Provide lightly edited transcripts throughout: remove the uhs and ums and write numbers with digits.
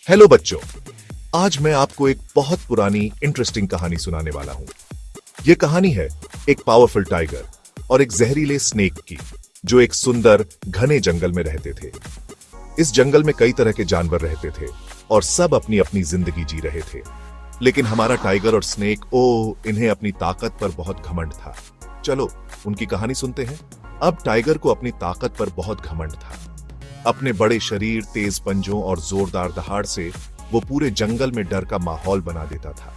Hello बच्चों, आज मैं आपको एक बहुत पुरानी इंटरेस्टिंग कहानी सुनाने वाला हूं। यह कहानी है एक पावरफुल टाइगर और एक जहरीले स्नेक की, जो एक सुंदर घने जंगल में रहते थे। इस जंगल में कई तरह के जानवर रहते थे और सब अपनी अपनी जिंदगी जी रहे थे। लेकिन हमारा टाइगर और स्नेक, इन्हें अपनी ताकत पर बहुत घमंड था। चलो उनकी कहानी सुनते हैं। अब टाइगर को अपनी ताकत पर बहुत घमंड था। अपने बड़े शरीर, तेज पंजों और जोरदार दहाड़ से वो पूरे जंगल में डर का माहौल बना देता था।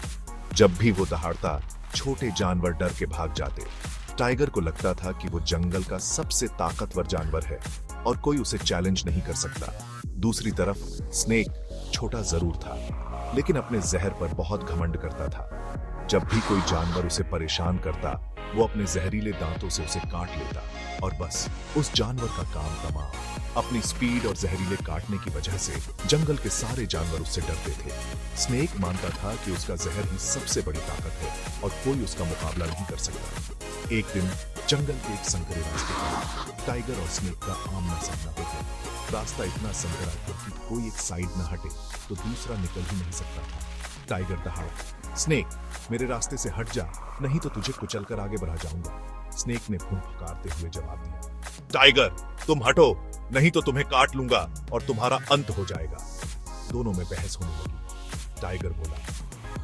जब भी वो दहाड़ता, छोटे जानवर डर के भाग जाते। टाइगर को लगता था कि वो जंगल का सबसे ताकतवर जानवर है और कोई उसे चैलेंज नहीं कर सकता। दूसरी तरफ स्नेक छोटा जरूर था, लेकिन अपने जहर पर बहुत घमंड करता था। जब भी कोई जानवर उसे परेशान करता, वो अपने जहरीले दांतों से उसे काट लेता और बस उस जानवर का काम तमाम। अपनी स्पीड और जहरीले काटने की वजह से जंगल के सारे जानवर उससे डरते थे। स्नेक मानता था कि उसका जहर ही सबसे बड़ी ताकत है और कोई उसका मुकाबला नहीं कर सकता। एक दिन जंगल के एक संकरे रास्ते पर टाइगर और स्नेक का आमना सामना हो गया। रास्ता इतना संकरा था कि कोई एक साइड न हटे तो दूसरा निकल ही नहीं सकता था। टाइगर दहाड़ा, स्नेक मेरे रास्ते से हट जा, नहीं तो तुझे कुचलकर आगे बढ़ा जाऊंगा। स्नेक ने फुंफकारते हुए जवाब दिया, टाइगर तुम हटो, नहीं तो तुम्हें काट लूंगा और तुम्हारा अंत हो जाएगा। दोनों में बहस होने लगी। टाइगर बोला,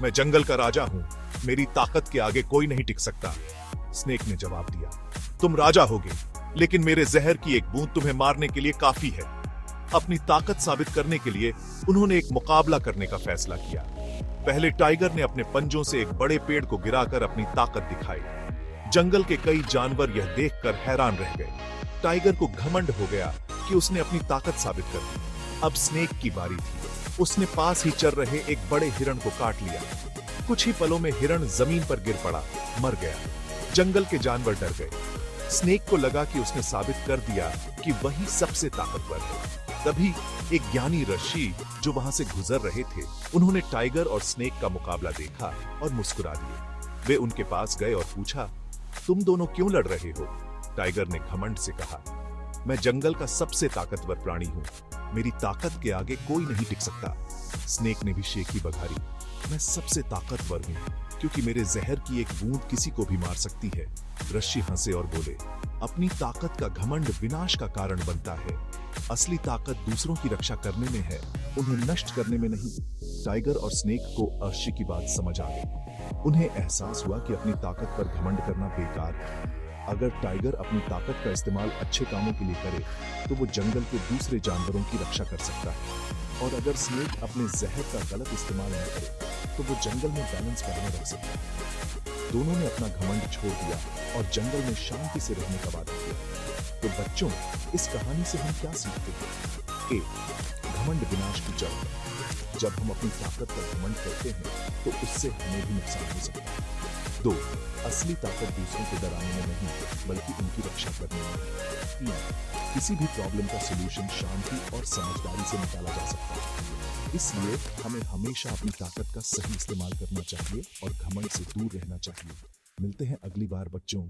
मैं जंगल का राजा हूं, मेरी ताकत के आगे कोई नहीं टिक सकता। स्नेक ने जवाब दिया, तुम राजा होगे, लेकिन मेरे जहर की एक बूंद तुम्हें मारने के लिए काफी है। अपनी ताकत साबित करने के लिए उन्होंने एक मुकाबला करने का फैसला किया। पहले टाइगर ने अपने पंजों से एक बड़े पेड़ को गिराकर अपनी ताकत दिखाई। जंगल के कई जानवर यह देखकर हैरान रह गए। टाइगर को घमंड हो गया कि उसने अपनी ताकत साबित कर दी। अब स्नेक की बारी थी। उसने पास ही चल रहे एक बड़े हिरण को काट लिया। कुछ ही पलों में हिरण जमीन पर गिर पड़ा, मर गया। जंगल के जानवर डर गए। स्नेक को लगा कि उसने साबित कर दिया कि वही सबसे ताकतवर है। तभी एक ज्ञानी ऋषि जो वहां से गुजर रहे थे, उन्होंने टाइगर और स्नेक का मुकाबला देखा और मुस्कुरा दिए। वे उनके पास गए और पूछा, तुम दोनों क्यों लड़ रहे हो? टाइगर ने घमंड से कहा, मैं जंगल का सबसे ताकतवर प्राणी हूं, मेरी ताकत के आगे कोई नहीं टिक सकता। स्नेक ने भी शेखी बघारी, मैं सबसे ताकतवर हूं, क्योंकि मेरे जहर की एक बूंद किसी को भी मार सकती है। ऋषि हंसे और बोले, अपनी ताकत का घमंड विनाश का कारण बनता है। असली ताकत दूसरों की रक्षा करने में है, उन्हें नष्ट करने में नहीं। टाइगर और स्नेक को ऋषि की बात समझ आ गई। उन्हें एहसास हुआ कि अपनी ताकत पर घमंड करना बेकार है। अगर टाइगर अपनी ताकत का इस्तेमाल अच्छे कामों के लिए करे, तो वो जंगल के दूसरे जानवरों की रक्षा कर सकता है। और अगर स्नेक अपने जहर का गलत इस्तेमाल न करे, तो वो जंगल में बैलेंस बनाए रख सकता है। दोनों ने अपना घमंड छोड़ दिया और जंगल में शांति से रहने का वादा किया। तो बच्चों, इस कहानी से हम क्या सीखते हैं? घमंड विनाश की जड़ है। जब हम अपनी ताकत पर घमंड करते हैं, तो उससे हमें भी नुकसान हो सकता है। 2. असली ताकत दूसरों को डराने में नहीं, बल्कि उनकी रक्षा करने में है। 3. किसी भी प्रॉब्लम का सलूशन शांति और समझदारी से निकाला जा सकता है। इसलिए हमें हमेशा अपनी ताकत का सही इस्तेमाल करना चाहिए और घमंड से दूर रहना चाहिए। मिलते हैं अगली बार बच्चों।